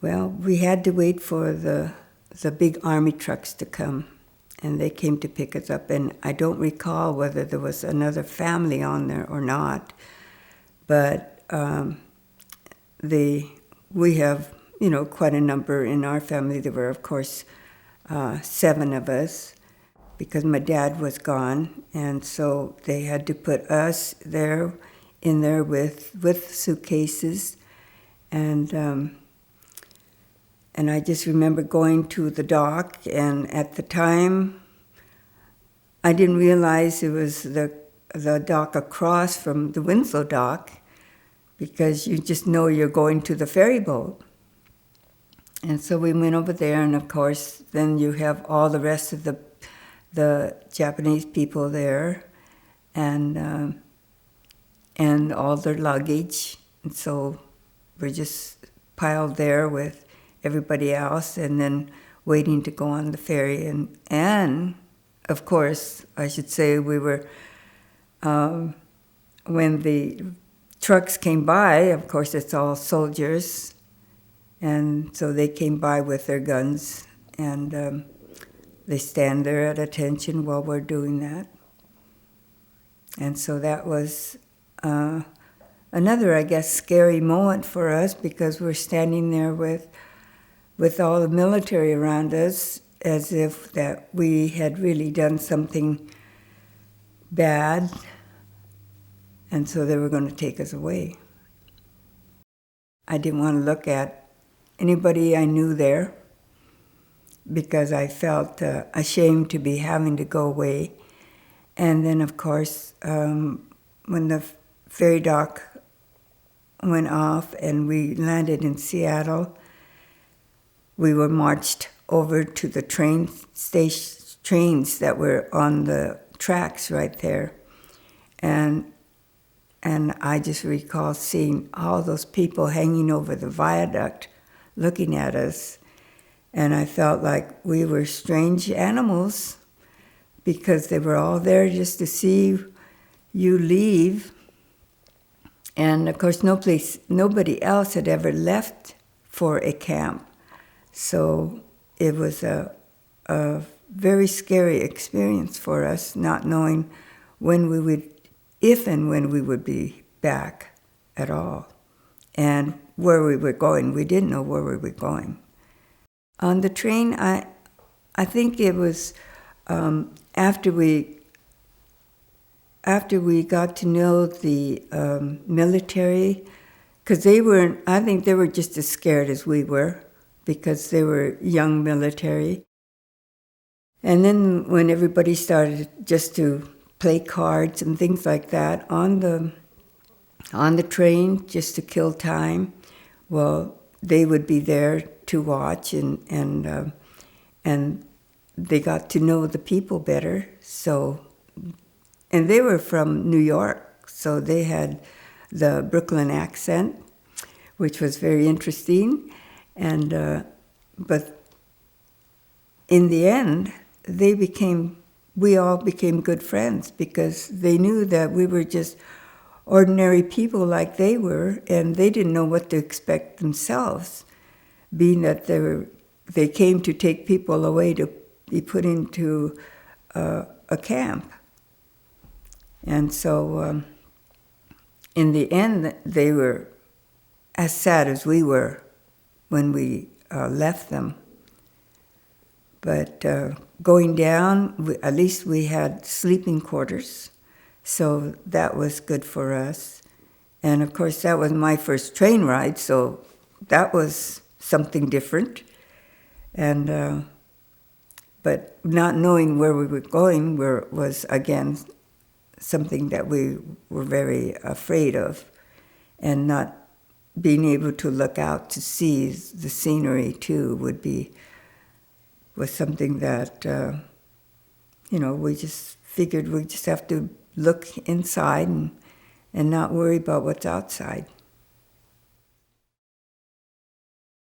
Well, we had to wait for the big army trucks to come, and they came to pick us up. And I don't recall whether there was another family on there or not, but we have, quite a number in our family. There were, of course, 7 of us, because my dad was gone, and so they had to put us in there with suitcases, and I just remember going to the dock, and at the time, I didn't realize it was the dock across from the Winslow dock, because you just know you're going to the ferry boat. And so we went over there, and of course, then you have all the rest of the Japanese people there, and all their luggage. And so we're just piled there with everybody else, and then waiting to go on the ferry. And of course, I should say, we were, when the trucks came by, of course, it's all soldiers, and so they came by with their guns, and they stand there at attention while we're doing that. And so that was another, I guess, scary moment for us, because we're standing there with all the military around us, as if that we had really done something bad, and so they were going to take us away. I didn't want to look at anybody I knew there, because I felt ashamed to be having to go away. And then, of course, when the ferry dock went off and we landed in Seattle, we were marched over to the trains that were on the tracks right there. And I just recall seeing all those people hanging over the viaduct looking at us. And I felt like we were strange animals, because they were all there just to see you leave. And of course, nobody else had ever left for a camp. So it was a very scary experience for us, not knowing if and when we would be back at all, and where we were going. We didn't know where we were going. On the train, I think it was after we got to know the military, because I think they were just as scared as we were, because they were young military. And then when everybody started just to play cards and things like that on the train, just to kill time, well, they would be there to watch, and they got to know the people better. So, and they were from New York, so they had the Brooklyn accent, which was very interesting. And but in the end, we all became good friends, because they knew that we were just ordinary people like they were, and they didn't know what to expect themselves, being that they came to take people away to be put into a camp. And so in the end, they were as sad as we were when we left them. But going down, at least we had sleeping quarters, so that was good for us. And of course, that was my first train ride, so that was something different. And but not knowing where we were going was again something that we were very afraid of, and not being able to look out to see the scenery too was something that we just figured we just have to look inside and not worry about what's outside.